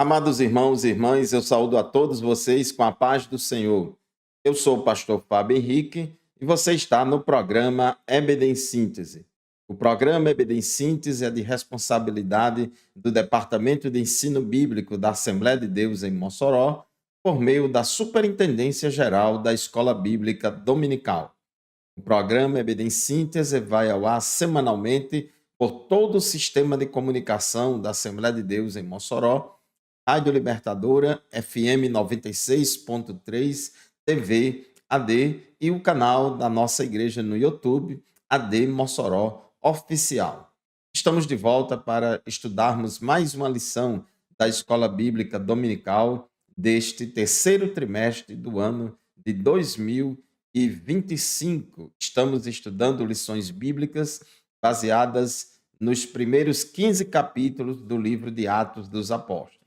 Amados irmãos e irmãs, eu saúdo a todos vocês com a paz do Senhor. Eu sou o pastor Fábio Henrique e você está no programa EBD em Síntese. O programa EBD em Síntese é de responsabilidade do Departamento de Ensino Bíblico da Assembleia de Deus em Mossoró, por meio da Superintendência Geral da Escola Bíblica Dominical. O programa EBD em Síntese vai ao ar semanalmente por todo o sistema de comunicação da Assembleia de Deus em Mossoró, Rádio Libertadora, FM 96.3, TV AD e o canal da nossa igreja no YouTube, AD Mossoró Oficial. Estamos de volta para estudarmos mais uma lição da Escola Bíblica Dominical deste terceiro trimestre do ano de 2025. Estamos estudando lições bíblicas baseadas nos primeiros 15 capítulos do livro de Atos dos Apóstolos.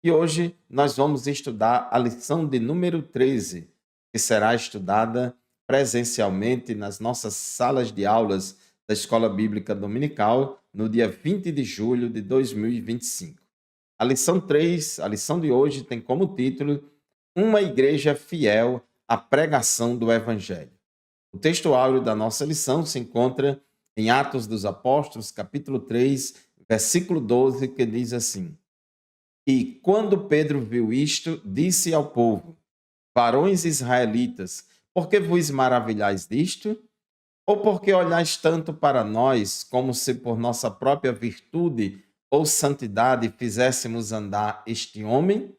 E hoje nós vamos estudar a lição de número 13, que será estudada presencialmente nas nossas salas de aulas da Escola Bíblica Dominical no dia 20 de julho de 2025. A lição 3, a lição de hoje, tem como título Uma Igreja Fiel à Pregação do Evangelho. O texto áureo da nossa lição se encontra em Atos dos Apóstolos, capítulo 3, versículo 12, que diz assim: E quando Pedro viu isto, disse ao povo: Varões israelitas, por que vos maravilhais disto? Ou porque olhais tanto para nós, como se por nossa própria virtude ou santidade fizéssemos andar este homem?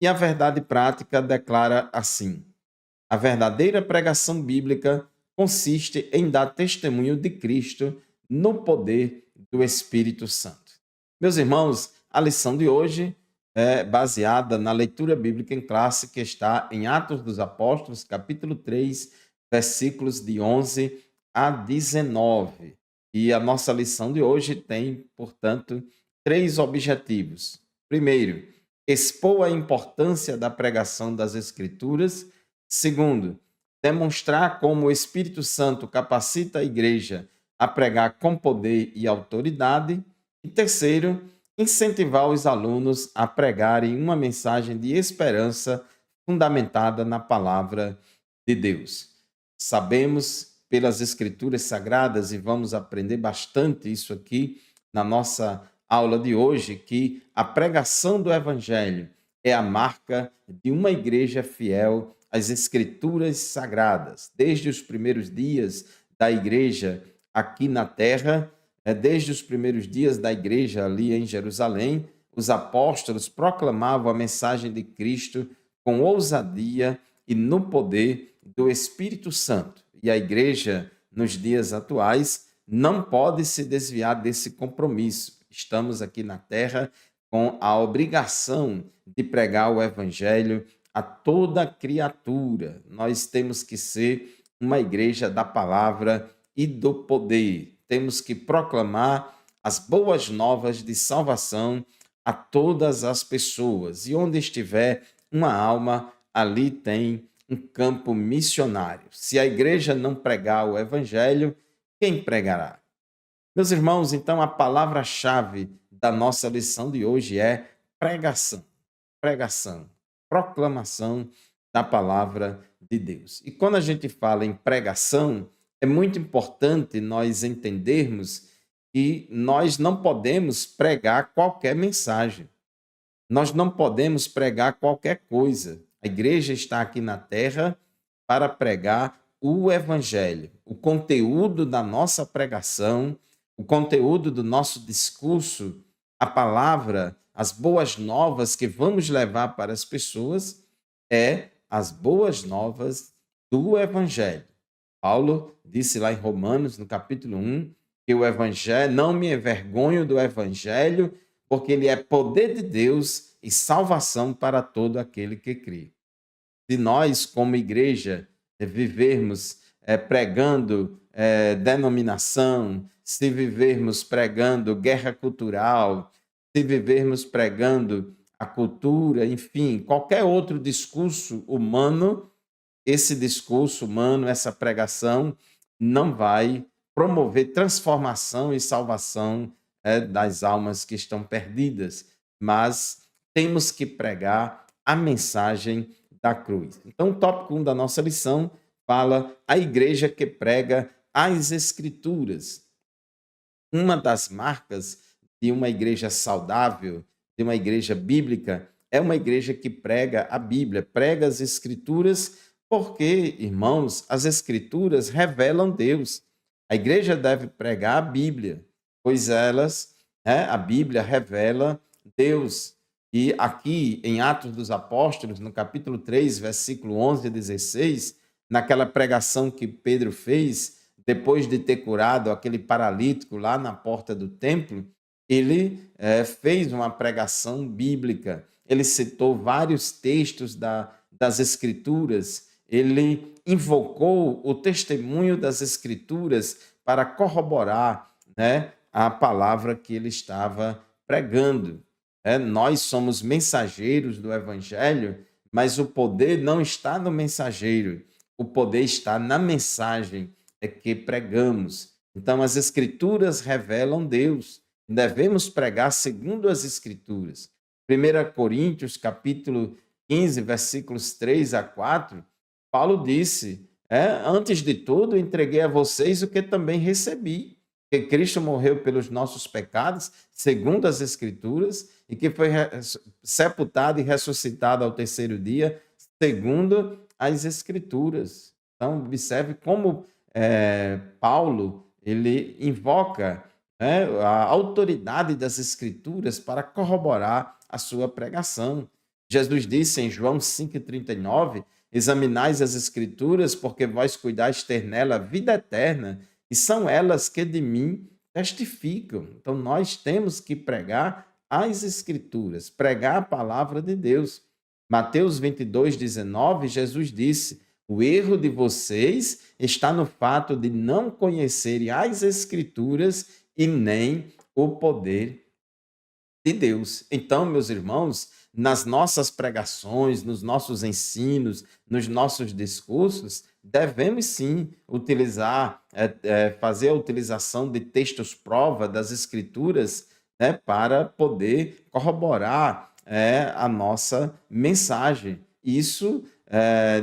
E a verdade prática declara assim: a verdadeira pregação bíblica consiste em dar testemunho de Cristo no poder do Espírito Santo. Meus irmãos, a lição de hoje é baseada na leitura bíblica em classe que está em Atos dos Apóstolos, capítulo 3, versículos de 11 a 19. E a nossa lição de hoje tem, portanto, três objetivos. Primeiro, expor a importância da pregação das Escrituras. Segundo, demonstrar como o Espírito Santo capacita a igreja a pregar com poder e autoridade. E terceiro, incentivar os alunos a pregarem uma mensagem de esperança fundamentada na palavra de Deus. Sabemos pelas Escrituras Sagradas, e vamos aprender bastante isso aqui na nossa aula de hoje, que a pregação do Evangelho é a marca de uma igreja fiel às Escrituras Sagradas. Desde os primeiros dias da igreja aqui na terra, desde os primeiros dias da igreja ali em Jerusalém, os apóstolos proclamavam a mensagem de Cristo com ousadia e no poder do Espírito Santo. E a igreja, nos dias atuais, não pode se desviar desse compromisso. Estamos aqui na terra com a obrigação de pregar o evangelho a toda criatura. Nós temos que ser uma igreja da palavra e do poder. Temos que proclamar as boas novas de salvação a todas as pessoas. E onde estiver uma alma, ali tem um campo missionário. Se a igreja não pregar o evangelho, quem pregará? Meus irmãos, então a palavra-chave da nossa lição de hoje é pregação. Pregação, proclamação da palavra de Deus. E quando a gente fala em pregação, é muito importante nós entendermos que nós não podemos pregar qualquer mensagem. Nós não podemos pregar qualquer coisa. A igreja está aqui na terra para pregar o evangelho. O conteúdo da nossa pregação, o conteúdo do nosso discurso, a palavra, as boas novas que vamos levar para as pessoas é as boas novas do evangelho. Paulo disse lá em Romanos, no capítulo 1, que o evangelho, não me envergonho do evangelho, porque ele é poder de Deus e salvação para todo aquele que crê. Se nós, como igreja, vivermos pregando denominação, se vivermos pregando guerra cultural, se vivermos pregando a cultura, enfim, qualquer outro discurso humano, esse discurso humano, essa pregação, não vai promover transformação e salvação das almas que estão perdidas, mas temos que pregar a mensagem da cruz. Então, o tópico 1 da nossa lição fala a igreja que prega as Escrituras. Uma das marcas de uma igreja saudável, de uma igreja bíblica, é uma igreja que prega a Bíblia, prega as Escrituras, porque, irmãos, as Escrituras revelam Deus. A igreja deve pregar a Bíblia, pois a Bíblia revela Deus. E aqui em Atos dos Apóstolos, no capítulo 3, versículo 11 a 16, naquela pregação que Pedro fez, depois de ter curado aquele paralítico lá na porta do templo, ele fez uma pregação bíblica. Ele citou vários textos das Escrituras, ele invocou o testemunho das Escrituras para corroborar, né, a palavra que ele estava pregando. Nós somos mensageiros do Evangelho, mas o poder não está no mensageiro, o poder está na mensagem que pregamos. Então, as Escrituras revelam Deus. Devemos pregar segundo as Escrituras. 1 Coríntios, capítulo 15, versículos 3 a 4, Paulo disse, antes de tudo, entreguei a vocês o que também recebi, que Cristo morreu pelos nossos pecados, segundo as Escrituras, e que foi sepultado e ressuscitado ao terceiro dia, segundo as Escrituras. Então, observe como Paulo ele invoca a autoridade das Escrituras para corroborar a sua pregação. Jesus disse em João 5,39, examinais as Escrituras, porque vós cuidais ter nela vida eterna, e são elas que de mim testificam. Então, nós temos que pregar as Escrituras, pregar a palavra de Deus. Mateus 22,19, Jesus disse, o erro de vocês está no fato de não conhecerem as Escrituras e nem o poder de Deus. Então, meus irmãos, nas nossas pregações, nos nossos ensinos, nos nossos discursos, devemos sim utilizar, fazer a utilização de textos prova das Escrituras, né, para poder corroborar a nossa mensagem. Isso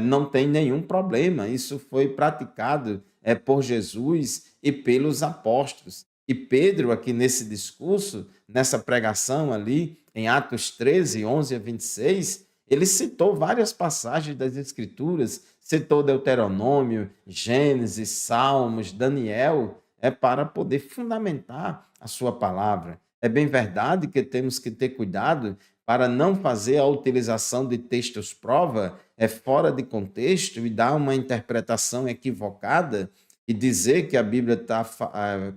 não tem nenhum problema, isso foi praticado por Jesus e pelos apóstolos. E Pedro, aqui nesse discurso, nessa pregação ali, em Atos 13, 11 a 26, ele citou várias passagens das Escrituras, citou Deuteronômio, Gênesis, Salmos, Daniel, para poder fundamentar a sua palavra. É bem verdade que temos que ter cuidado para não fazer a utilização de textos prova fora de contexto e dar uma interpretação equivocada e dizer que a Bíblia está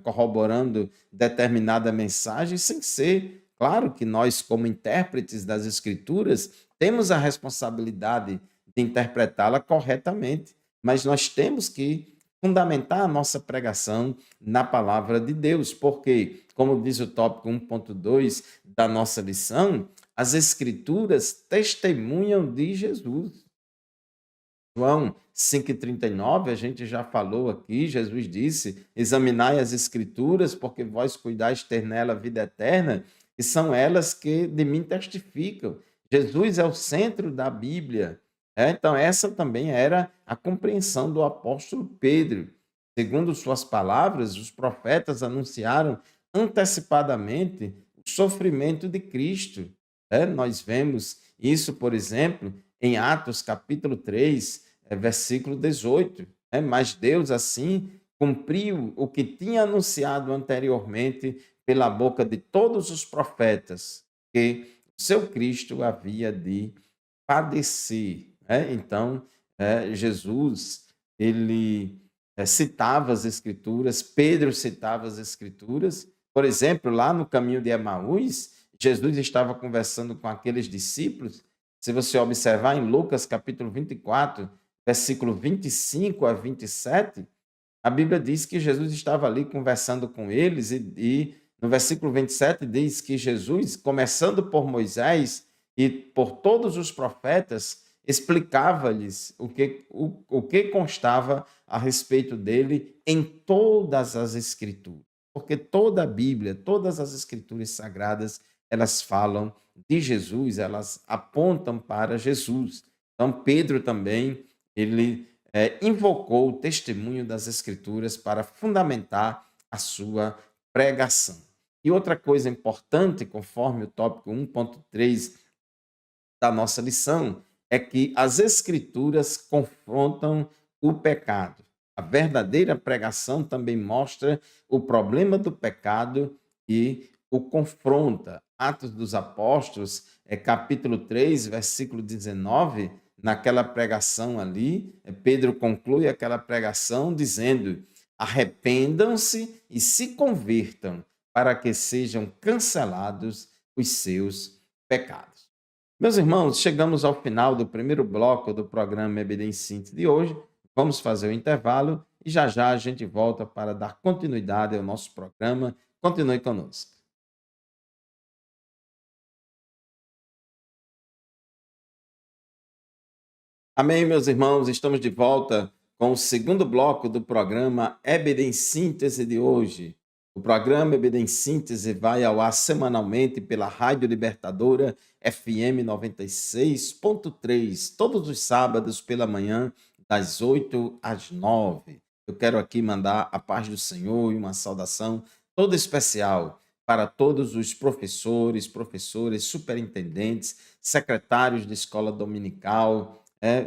corroborando determinada mensagem sem ser. Claro que nós, como intérpretes das Escrituras, temos a responsabilidade de interpretá-la corretamente, mas nós temos que fundamentar a nossa pregação na palavra de Deus, porque, como diz o tópico 1.2 da nossa lição, as Escrituras testemunham de Jesus. João 5,39, a gente já falou aqui, Jesus disse, examinai as Escrituras, porque vós cuidais ter nela vida eterna, e são elas que de mim testificam. Jesus é o centro da Bíblia. Então, essa também era a compreensão do apóstolo Pedro. Segundo suas palavras, os profetas anunciaram antecipadamente o sofrimento de Cristo. Nós vemos isso, por exemplo, em Atos capítulo 3, versículo 18. Mas Deus, assim, cumpriu o que tinha anunciado anteriormente pela boca de todos os profetas, que o seu Cristo havia de padecer. Então, Jesus, ele citava as Escrituras, Pedro citava as Escrituras. Por exemplo, lá no caminho de Emaús, Jesus estava conversando com aqueles discípulos. Se você observar em Lucas capítulo 24, versículo 25 a 27, a Bíblia diz que Jesus estava ali conversando com eles e no versículo 27 diz que Jesus, começando por Moisés e por todos os profetas, explicava-lhes o que constava a respeito dele em todas as Escrituras. Porque toda a Bíblia, todas as Escrituras sagradas, elas falam de Jesus, elas apontam para Jesus. Então, Pedro também, ele invocou o testemunho das Escrituras para fundamentar a sua pregação. E outra coisa importante, conforme o tópico 1.3 da nossa lição, é que as Escrituras confrontam o pecado. A verdadeira pregação também mostra o problema do pecado e o confronta. Atos dos Apóstolos, capítulo 3, versículo 19, naquela pregação ali, Pedro conclui aquela pregação dizendo: arrependam-se e se convirtam, para que sejam cancelados os seus pecados. Meus irmãos, chegamos ao final do primeiro bloco do programa EBD em Síntese de hoje. Vamos fazer o intervalo e já já a gente volta para dar continuidade ao nosso programa. Continue conosco. Amém, meus irmãos, estamos de volta com o segundo bloco do programa EBD em Síntese de hoje. O programa EBD em Síntese vai ao ar semanalmente pela Rádio Libertadora FM 96.3, todos os sábados pela manhã, das 8 às 9. Eu quero aqui mandar a paz do Senhor e uma saudação toda especial para todos os professores, professoras, superintendentes, secretários de escola dominical,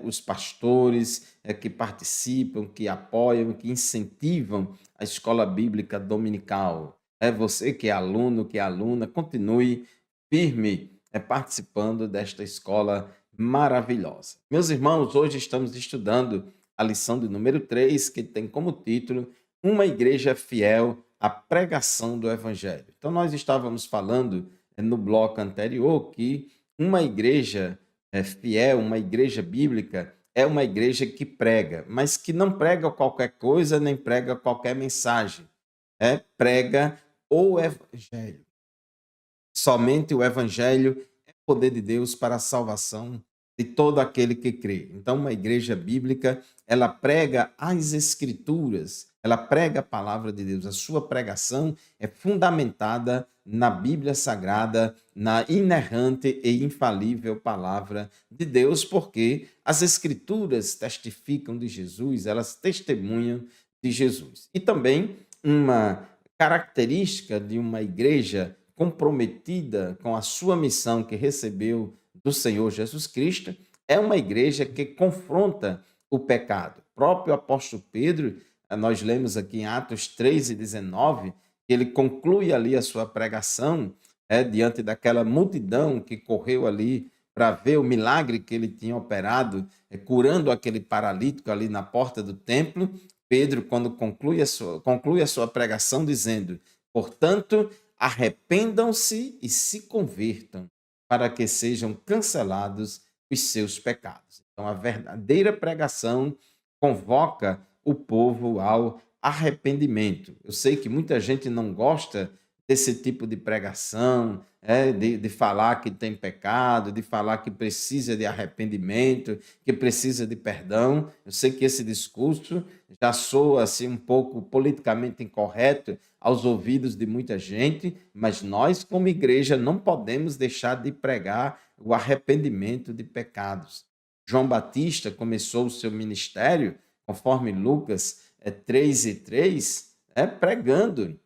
os pastores que participam, que apoiam, que incentivam a escola bíblica dominical. É você que é aluno, que é aluna, continue firme participando desta escola maravilhosa. Meus irmãos, hoje estamos estudando a lição de número 3, que tem como título Uma Igreja Fiel à Pregação do Evangelho. Então, nós estávamos falando no bloco anterior que uma igreja fiel, uma igreja bíblica, é uma igreja que prega, mas que não prega qualquer coisa, nem prega qualquer mensagem. Prega o Evangelho. Somente o Evangelho é o poder de Deus para a salvação de todo aquele que crê. Então, uma igreja bíblica, ela prega as Escrituras, ela prega a palavra de Deus. A sua pregação é fundamentada na Bíblia Sagrada, na inerrante e infalível palavra de Deus, porque as Escrituras testificam de Jesus, elas testemunham de Jesus. E também uma característica de uma igreja comprometida com a sua missão que recebeu do Senhor Jesus Cristo é uma igreja que confronta o pecado. O próprio apóstolo Pedro, nós lemos aqui em Atos 3:19, que ele conclui ali a sua pregação diante daquela multidão que correu ali para ver o milagre que ele tinha operado, curando aquele paralítico ali na porta do templo. Pedro, quando conclui a sua pregação, dizendo: portanto, arrependam-se e se convirtam, para que sejam cancelados os seus pecados. Então, a verdadeira pregação convoca o povo ao arrependimento. Eu sei que muita gente não gosta desse tipo de pregação, de falar que tem pecado, de falar que precisa de arrependimento, que precisa de perdão. Eu sei que esse discurso já soa assim um pouco politicamente incorreto aos ouvidos de muita gente, mas nós, como igreja, não podemos deixar de pregar o arrependimento de pecados. João Batista começou o seu ministério, conforme Lucas 3:3, pregando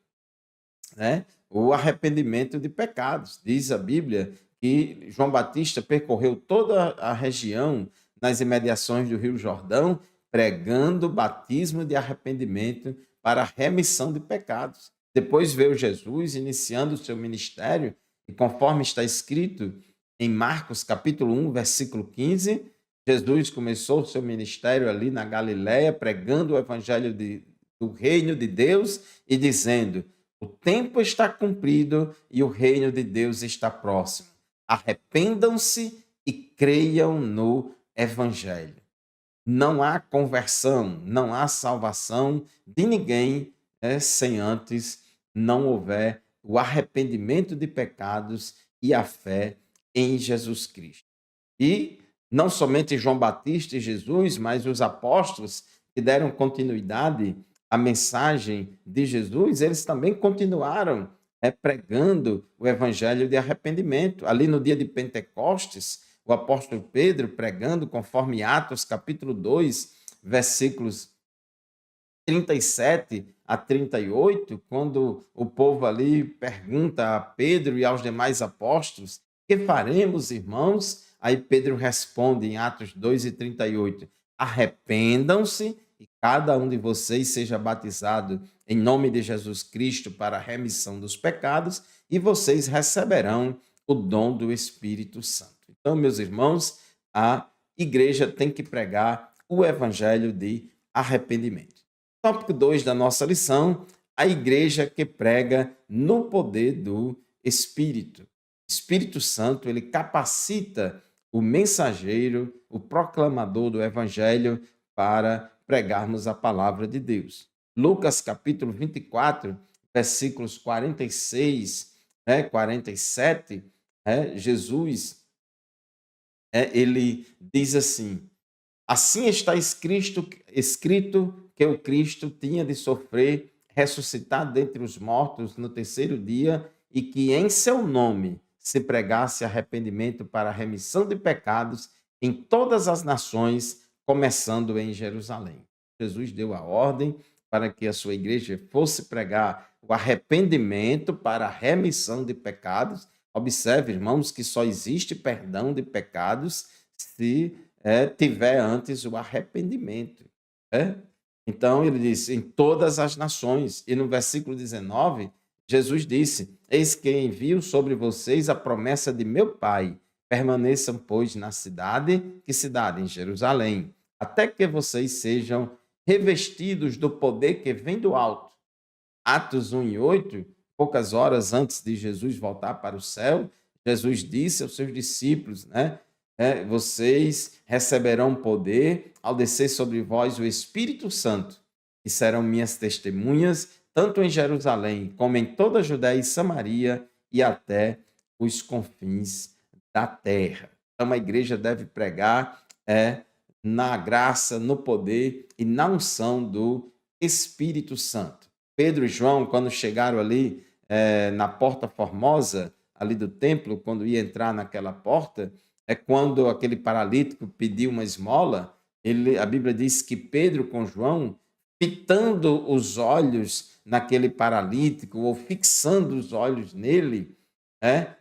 o arrependimento de pecados. Diz a Bíblia que João Batista percorreu toda a região nas imediações do Rio Jordão, pregando o batismo de arrependimento para a remissão de pecados. Depois veio Jesus iniciando o seu ministério, e conforme está escrito em Marcos capítulo 1, versículo 15, Jesus começou o seu ministério ali na Galiléia, pregando o evangelho do reino de Deus e dizendo: o tempo está cumprido e o reino de Deus está próximo. Arrependam-se e creiam no evangelho. Não há conversão, não há salvação de ninguém sem antes não houver o arrependimento de pecados e a fé em Jesus Cristo. E não somente João Batista e Jesus, mas os apóstolos que deram continuidade à mensagem de Jesus, eles também continuaram pregando o evangelho de arrependimento. Ali no dia de Pentecostes, o apóstolo Pedro pregando, conforme Atos capítulo 2, versículos 37 a 38, quando o povo ali pergunta a Pedro e aos demais apóstolos: que faremos, irmãos? Aí Pedro responde em Atos 2 e 38: arrependam-se e cada um de vocês seja batizado em nome de Jesus Cristo para a remissão dos pecados, e vocês receberão o dom do Espírito Santo. Então, meus irmãos, a igreja tem que pregar o evangelho de arrependimento. Tópico 2 da nossa lição: a igreja que prega no poder do Espírito. O Espírito Santo, ele capacita o mensageiro, o proclamador do evangelho para pregarmos a palavra de Deus. Lucas capítulo 24, versículos 46, 47, Jesus, ele diz assim: assim está escrito que o Cristo tinha de sofrer, ressuscitar dentre os mortos no terceiro dia, e que em seu nome se pregasse arrependimento para a remissão de pecados em todas as nações, começando em Jerusalém. Jesus deu a ordem para que a sua igreja fosse pregar o arrependimento para a remissão de pecados. Observe, irmãos, que só existe perdão de pecados se tiver antes o arrependimento. Então, ele disse, em todas as nações. E no versículo 19, Jesus disse: eis que envio sobre vocês a promessa de meu Pai. Permaneçam, pois, na cidade. Que cidade? Em Jerusalém. Até que vocês sejam revestidos do poder que vem do alto. Atos 1:8, poucas horas antes de Jesus voltar para o céu, Jesus disse aos seus discípulos, vocês receberão poder ao descer sobre vós o Espírito Santo, e serão minhas testemunhas, tanto em Jerusalém, como em toda a Judéia e Samaria, e até os confins da terra. Então, a igreja deve pregar na graça, no poder e na unção do Espírito Santo. Pedro e João, quando chegaram ali na Porta Formosa, ali do templo, quando ia entrar naquela porta, quando aquele paralítico pediu uma esmola, a Bíblia diz que Pedro com João, fitando os olhos naquele paralítico, ou fixando os olhos nele,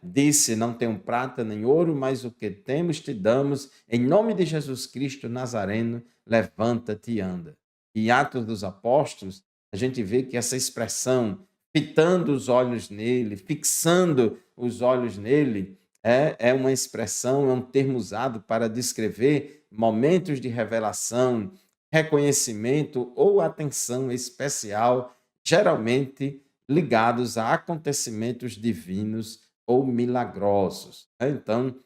disse: não tenho prata nem ouro, mas o que temos te damos, em nome de Jesus Cristo Nazareno, levanta-te e anda. Em Atos dos Apóstolos, a gente vê que essa expressão, fitando os olhos nele, fixando os olhos nele, é uma expressão, é um termo usado para descrever momentos de revelação, reconhecimento ou atenção especial, geralmente ligados a acontecimentos divinos ou milagrosos. Então,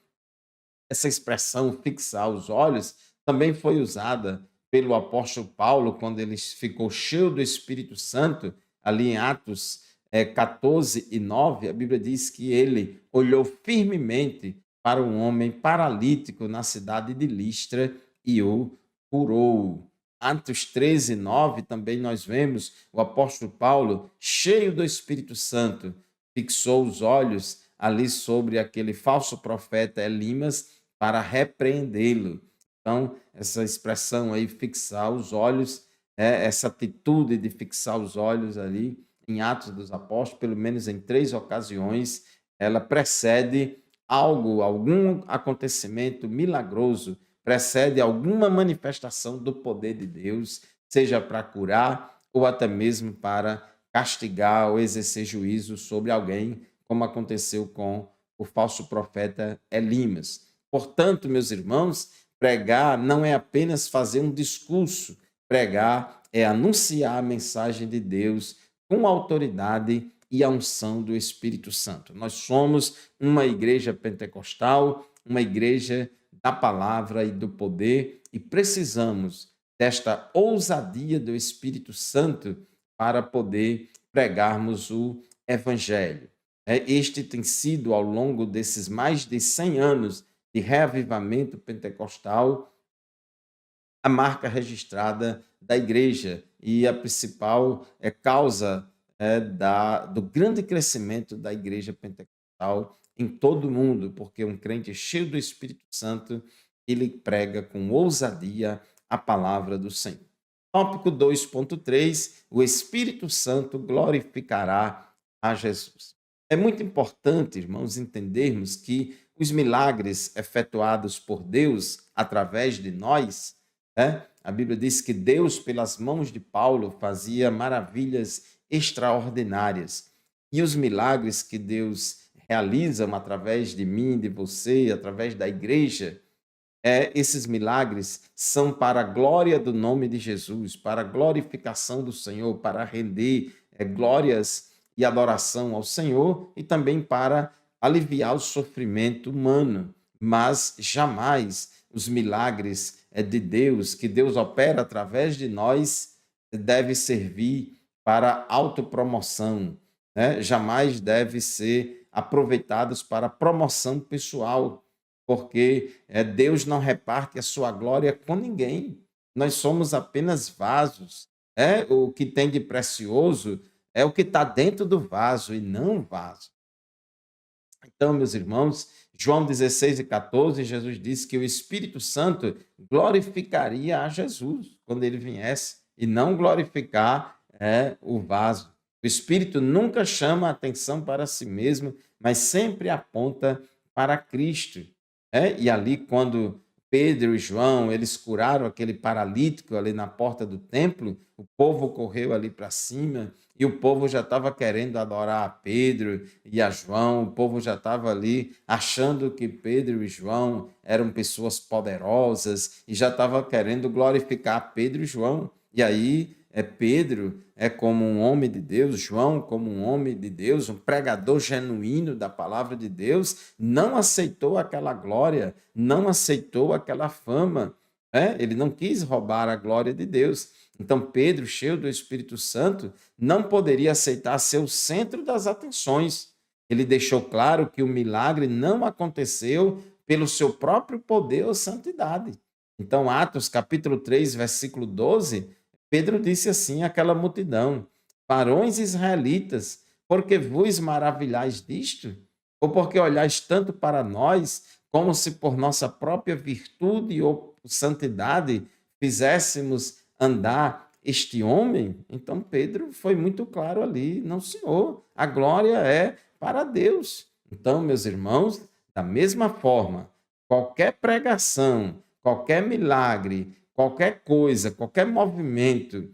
essa expressão fixar os olhos também foi usada pelo apóstolo Paulo quando ele ficou cheio do Espírito Santo, ali em Atos 14:9, a Bíblia diz que ele olhou firmemente para um homem paralítico na cidade de Listra e o curou. Atos 13:9 também nós vemos o apóstolo Paulo, cheio do Espírito Santo, fixou os olhos ali sobre aquele falso profeta Elimas para repreendê-lo. Então, essa expressão aí, fixar os olhos, essa atitude de fixar os olhos ali, em Atos dos Apóstolos, pelo menos em 3 ocasiões, ela precede algo, algum acontecimento milagroso, precede alguma manifestação do poder de Deus, seja para curar ou até mesmo para castigar ou exercer juízo sobre alguém, como aconteceu com o falso profeta Elimas. Portanto, meus irmãos, pregar não é apenas fazer um discurso, pregar é anunciar a mensagem de Deus com autoridade e a unção do Espírito Santo. Nós somos uma igreja pentecostal, uma igreja da palavra e do poder, e precisamos desta ousadia do Espírito Santo para poder pregarmos o Evangelho. Este tem sido, ao longo desses mais de 100 anos de reavivamento pentecostal, a marca registrada da igreja e a principal causa do grande crescimento da igreja pentecostal em todo o mundo, porque um crente cheio do Espírito Santo, ele prega com ousadia a palavra do Senhor. Tópico 2.3, o Espírito Santo glorificará a Jesus. É muito importante, irmãos, entendermos que os milagres efetuados por Deus através de nós, né? A Bíblia diz que Deus, pelas mãos de Paulo, fazia maravilhas extraordinárias. E os milagres que Deus realiza através de mim, de você, através da igreja, esses milagres são para a glória do nome de Jesus, para a glorificação do Senhor, para render glórias e adoração ao Senhor e também para aliviar o sofrimento humano. Mas jamais os milagres de Deus, que Deus opera através de nós, deve servir para autopromoção, né? Jamais deve ser aproveitados para promoção pessoal, porque Deus não reparte a sua glória com ninguém. Nós somos apenas vasos. O que tem de precioso é o que está dentro do vaso e não o vaso. Então, meus irmãos, João 16:14, Jesus disse que o Espírito Santo glorificaria a Jesus quando ele viesse, e não glorificar o vaso. O Espírito nunca chama a atenção para si mesmo, mas sempre aponta para Cristo. E ali, quando Pedro e João, eles curaram aquele paralítico ali na porta do templo, o povo correu ali para cima e o povo já estava querendo adorar a Pedro e a João, o povo já estava ali achando que Pedro e João eram pessoas poderosas e já estava querendo glorificar Pedro e João. E aí, Pedro como um homem de Deus, João como um homem de Deus, um pregador genuíno da palavra de Deus, não aceitou aquela glória, não aceitou aquela fama, ele não quis roubar a glória de Deus. Então, Pedro, cheio do Espírito Santo, não poderia aceitar ser o centro das atenções. Ele deixou claro que o milagre não aconteceu pelo seu próprio poder ou santidade. Então, Atos capítulo 3, versículo 12, Pedro disse assim àquela multidão: varões israelitas, porque vos maravilhais disto? Ou porque olhais tanto para nós, como se por nossa própria virtude ou santidade fizéssemos andar este homem? Então Pedro foi muito claro ali: não, senhor, a glória é para Deus. Então, meus irmãos, da mesma forma, qualquer pregação, qualquer milagre, qualquer coisa, qualquer movimento,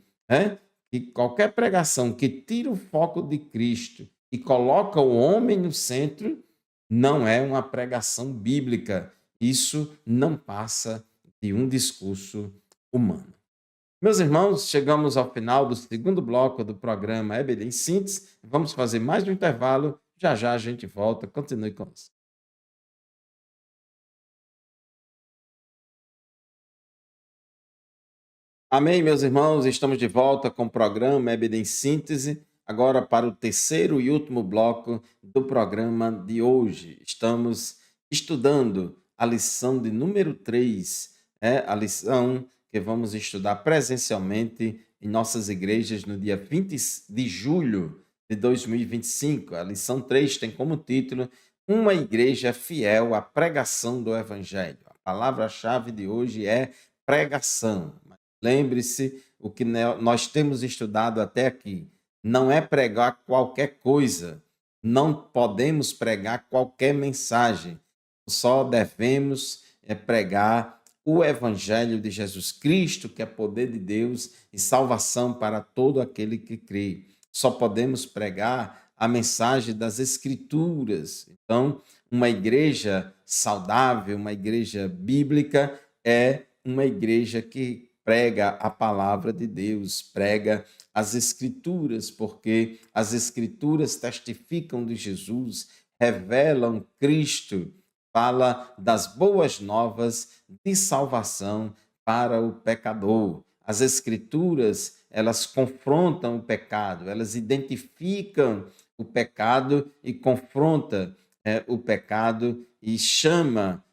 e qualquer pregação que tira o foco de Cristo e coloca o homem no centro, não é uma pregação bíblica. Isso não passa de um discurso humano. Meus irmãos, chegamos ao final do segundo bloco do programa EBD em Síntese. Vamos fazer mais um intervalo. Já já a gente volta. Continue conosco. Amém, meus irmãos. Estamos de volta com o programa EBD em Síntese. Agora para o terceiro e último bloco do programa de hoje. Estamos estudando a lição de número 3, a lição que vamos estudar presencialmente em nossas igrejas no dia 20 de julho de 2025. A lição 3 tem como título Uma Igreja Fiel à Pregação do Evangelho. A palavra-chave de hoje é pregação. Lembre-se, o que nós temos estudado até aqui não é pregar qualquer coisa, não podemos pregar qualquer mensagem, só devemos pregar o Evangelho de Jesus Cristo, que é poder de Deus e salvação para todo aquele que crê. Só podemos pregar a mensagem das Escrituras. Então, uma igreja saudável, uma igreja bíblica, é uma igreja que prega a palavra de Deus, prega as Escrituras, porque as Escrituras testificam de Jesus, revelam Cristo, fala das boas novas de salvação para o pecador. As Escrituras, elas confrontam o pecado, elas identificam o pecado e confrontam o pecado e chama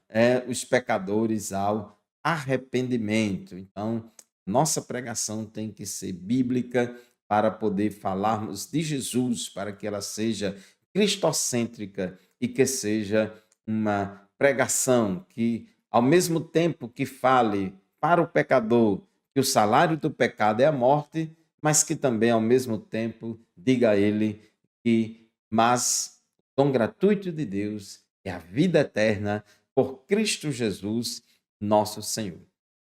os pecadores ao arrependimento. Então, nossa pregação tem que ser bíblica para poder falarmos de Jesus, para que ela seja cristocêntrica e que seja uma pregação que, ao mesmo tempo que fale para o pecador que o salário do pecado é a morte, mas que também, ao mesmo tempo, diga a ele que, mas o dom gratuito de Deus é a vida eterna por Cristo Jesus, nosso Senhor.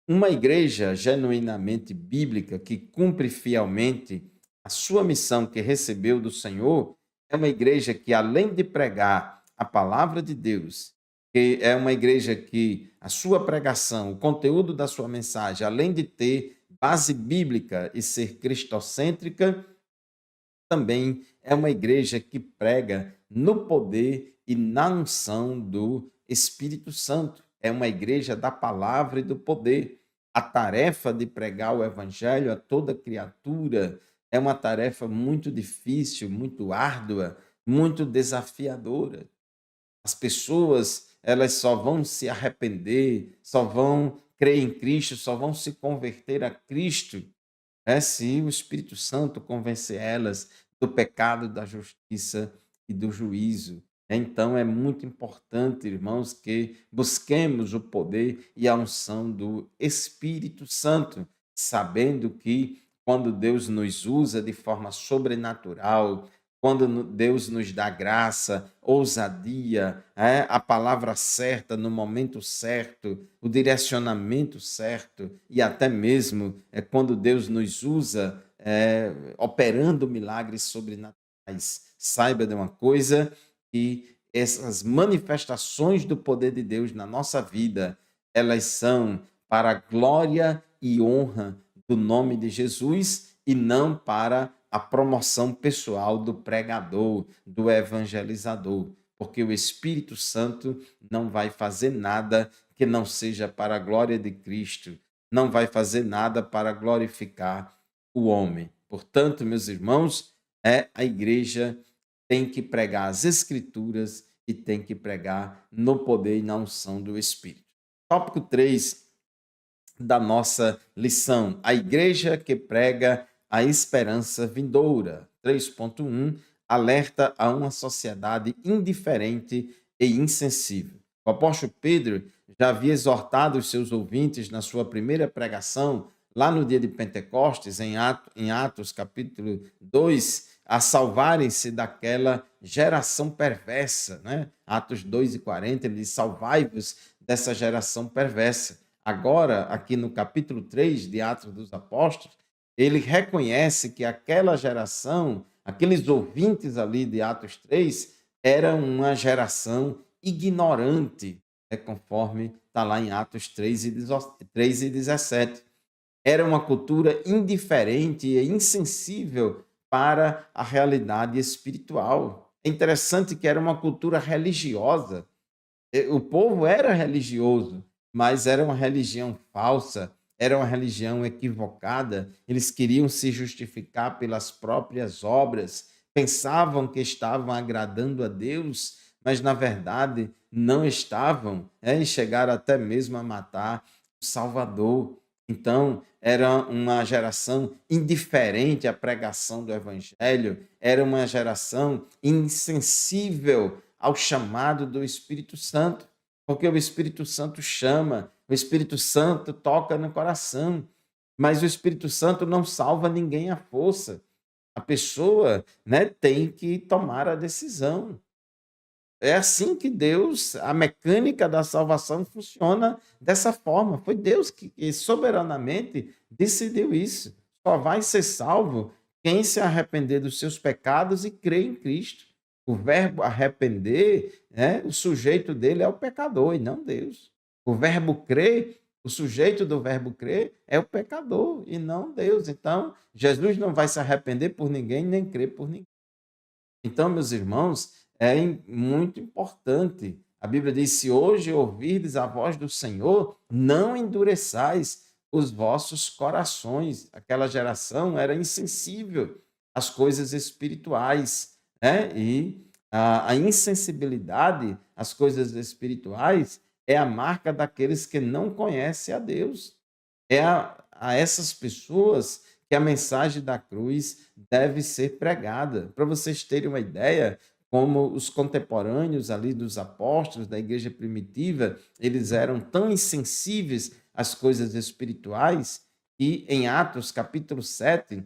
Uma igreja genuinamente bíblica que cumpre fielmente a sua missão que recebeu do Senhor é uma igreja que, além de pregar a palavra de Deus, que é uma igreja que a sua pregação, o conteúdo da sua mensagem, além de ter base bíblica e ser cristocêntrica, também é uma igreja que prega no poder e na unção do Espírito Santo. É uma igreja da palavra e do poder. A tarefa de pregar o evangelho a toda criatura é uma tarefa muito difícil, muito árdua, muito desafiadora. As pessoas, elas só vão se arrepender, só vão crer em Cristo, só vão se converter a Cristo se o Espírito Santo convencer elas do pecado, da justiça e do juízo. Então é muito importante, irmãos, que busquemos o poder e a unção do Espírito Santo, sabendo que quando Deus nos usa de forma sobrenatural, quando Deus nos dá graça, ousadia, a palavra certa no momento certo, o direcionamento certo, e até mesmo quando Deus nos usa operando milagres sobrenaturais. Saiba de uma coisa, que essas manifestações do poder de Deus na nossa vida, elas são para a glória e honra do nome de Jesus e não para a promoção pessoal do pregador, do evangelizador, porque o Espírito Santo não vai fazer nada que não seja para a glória de Cristo, não vai fazer nada para glorificar o homem. Portanto, meus irmãos, a igreja tem que pregar as Escrituras e tem que pregar no poder e na unção do Espírito. Tópico 3 da nossa lição: a igreja que prega a esperança vindoura. 3.1 alerta a uma sociedade indiferente e insensível. O apóstolo Pedro já havia exortado os seus ouvintes na sua primeira pregação, lá no dia de Pentecostes, em Atos capítulo 2, a salvarem-se daquela geração perversa, né? Atos 2:40, ele diz: salvai-vos dessa geração perversa. Agora, aqui no capítulo 3 de Atos dos Apóstolos, ele reconhece que aquela geração, aqueles ouvintes ali de Atos 3, era uma geração ignorante, conforme está lá em Atos 3:17. Era uma cultura indiferente e insensível para a realidade espiritual. É interessante que era uma cultura religiosa. O povo era religioso, mas era uma religião falsa, era uma religião equivocada. Eles queriam se justificar pelas próprias obras, pensavam que estavam agradando a Deus, mas na verdade não estavam, e chegaram até mesmo a matar o Salvador. Então, era uma geração indiferente à pregação do Evangelho, era uma geração insensível ao chamado do Espírito Santo, porque o Espírito Santo chama, o Espírito Santo toca no coração, mas o Espírito Santo não salva ninguém à força. A pessoa, tem que tomar a decisão. É assim que Deus, a mecânica da salvação funciona dessa forma. Foi Deus que soberanamente decidiu isso. Só vai ser salvo quem se arrepender dos seus pecados e crer em Cristo. O verbo arrepender, o sujeito dele é o pecador e não Deus. O verbo crer, o sujeito do verbo crer é o pecador e não Deus. Então, Jesus não vai se arrepender por ninguém, nem crer por ninguém. Então, meus irmãos, muito importante. A Bíblia diz: se hoje ouvirdes a voz do Senhor, não endureçais os vossos corações. Aquela geração era insensível às coisas espirituais, E a insensibilidade às coisas espirituais é a marca daqueles que não conhecem a Deus. É a essas pessoas que a mensagem da cruz deve ser pregada. Para vocês terem uma ideia, como os contemporâneos ali dos apóstolos da igreja primitiva, eles eram tão insensíveis às coisas espirituais, que em Atos capítulo 7,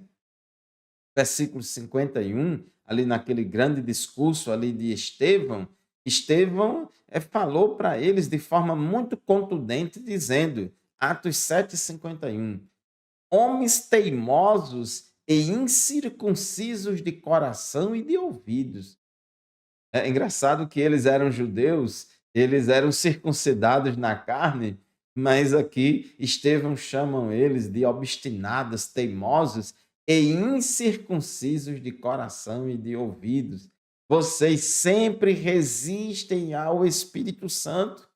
versículo 51, ali naquele grande discurso ali de Estevão, Estevão falou para eles de forma muito contundente, dizendo, Atos 7:51, homens teimosos e incircuncisos de coração e de ouvidos. É engraçado que eles eram judeus, eles eram circuncidados na carne, mas aqui Estevão chamam eles de obstinados, teimosos e incircuncisos de coração e de ouvidos. Vocês sempre resistem ao Espírito Santo.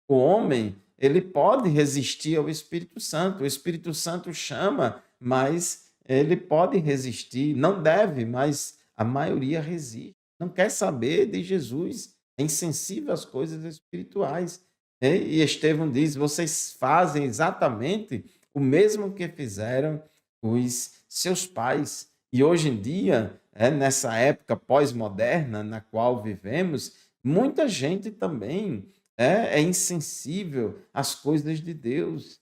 O homem, ele pode resistir ao Espírito Santo. O Espírito Santo chama, mas ele pode resistir. Não deve, mas a maioria resiste. Não quer saber de Jesus. É insensível às coisas espirituais. E Estevão diz: vocês fazem exatamente o mesmo que fizeram os seus pais. E hoje em dia, nessa época pós-moderna na qual vivemos, muita gente também é insensível às coisas de Deus.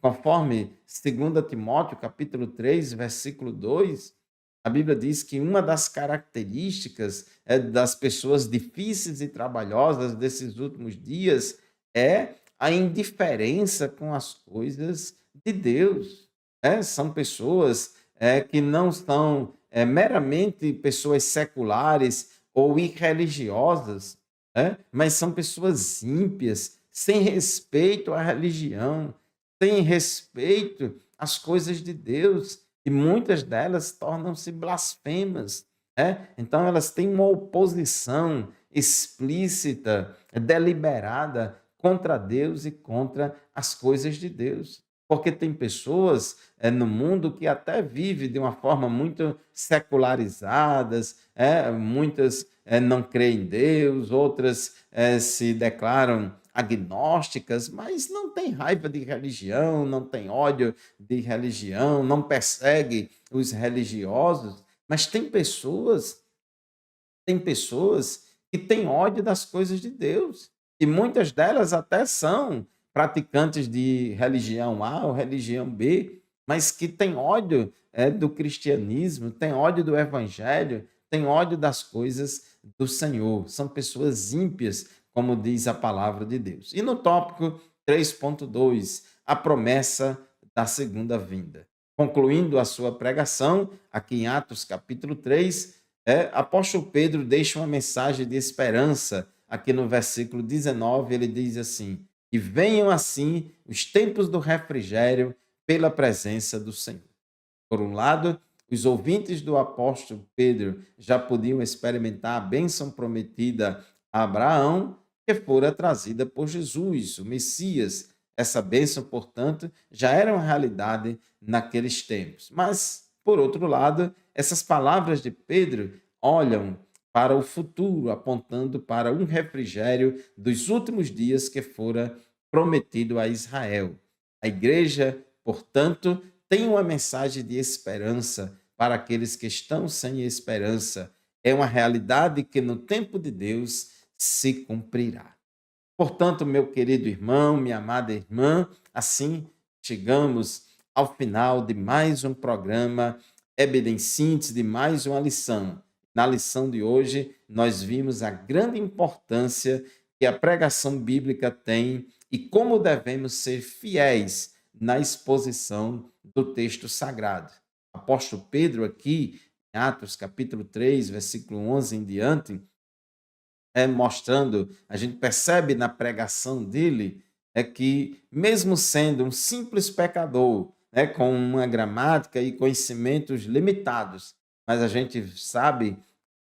Conforme 2 Timóteo, capítulo 3, versículo 2, a Bíblia diz que uma das características das pessoas difíceis e trabalhosas desses últimos dias é a indiferença com as coisas de Deus. São pessoas que não são meramente pessoas seculares ou irreligiosas, mas são pessoas ímpias, sem respeito à religião, sem respeito às coisas de Deus, e muitas delas tornam-se blasfemas. Então, elas têm uma oposição explícita, deliberada contra Deus e contra as coisas de Deus. Porque tem pessoas no mundo que até vivem de uma forma muito secularizadas, muitas não creem em Deus, outras se declaram agnósticas, mas não tem raiva de religião, não tem ódio de religião, não persegue os religiosos, mas tem pessoas que têm ódio das coisas de Deus, e muitas delas até são praticantes de religião A ou religião B, mas que têm ódio do cristianismo, têm ódio do evangelho, têm ódio das coisas do Senhor. São pessoas ímpias, como diz a palavra de Deus. E no tópico 3.2, a promessa da segunda vinda. Concluindo a sua pregação, aqui em Atos capítulo 3, apóstolo Pedro deixa uma mensagem de esperança. Aqui no versículo 19, ele diz assim: e venham assim os tempos do refrigério pela presença do Senhor. Por um lado, os ouvintes do apóstolo Pedro já podiam experimentar a bênção prometida a Abraão, que fora trazida por Jesus, o Messias. Essa bênção, portanto, já era uma realidade naqueles tempos. Mas, por outro lado, essas palavras de Pedro olham para o futuro, apontando para um refrigério dos últimos dias que fora prometido a Israel. A igreja, portanto, tem uma mensagem de esperança para aqueles que estão sem esperança. É uma realidade que no tempo de Deus se cumprirá. Portanto, meu querido irmão, minha amada irmã, assim chegamos ao final de mais um programa EBD em Síntese, de mais uma lição. Na lição de hoje, nós vimos a grande importância que a pregação bíblica tem e como devemos ser fiéis na exposição do texto sagrado. O apóstolo Pedro aqui, em Atos capítulo 3, versículo 11 em diante, mostrando, a gente percebe na pregação dele, que mesmo sendo um simples pecador, com uma gramática e conhecimentos limitados, mas a gente sabe,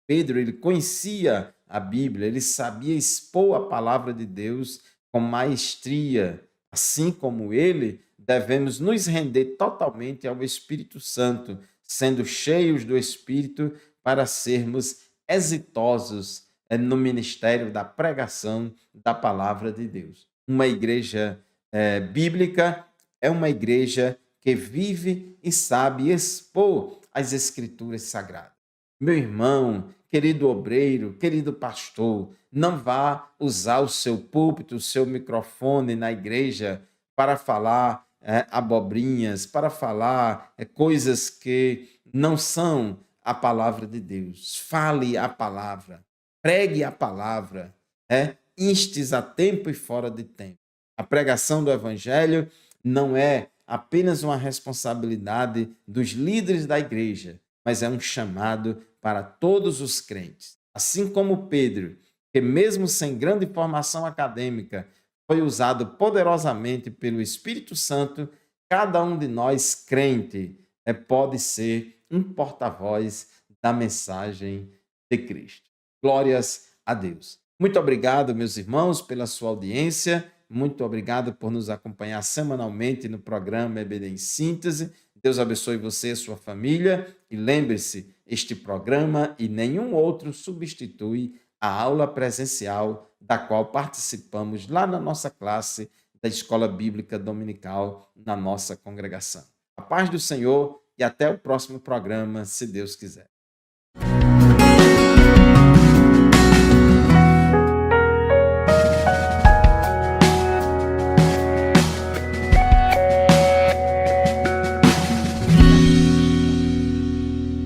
Pedro, ele conhecia a Bíblia, ele sabia expor a palavra de Deus com maestria. Assim como ele, devemos nos render totalmente ao Espírito Santo, sendo cheios do Espírito para sermos exitosos no ministério da pregação da palavra de Deus. Uma igreja bíblica é uma igreja que vive e sabe expor as Escrituras Sagradas. Meu irmão, querido obreiro, querido pastor, não vá usar o seu púlpito, o seu microfone na igreja para falar abobrinhas, para falar coisas que não são a palavra de Deus. Fale a palavra, pregue a palavra, instes a tempo e fora de tempo. A pregação do evangelho não é apenas uma responsabilidade dos líderes da igreja, mas é um chamado para todos os crentes. Assim como Pedro, que mesmo sem grande formação acadêmica, foi usado poderosamente pelo Espírito Santo, cada um de nós, crente, pode ser um porta-voz da mensagem de Cristo. Glórias a Deus. Muito obrigado, meus irmãos, pela sua audiência. Muito obrigado por nos acompanhar semanalmente no programa EBD em Síntese. Deus abençoe você e sua família. E lembre-se, este programa e nenhum outro substitui a aula presencial da qual participamos lá na nossa classe da Escola Bíblica Dominical na nossa congregação. A paz do Senhor e até o próximo programa, se Deus quiser.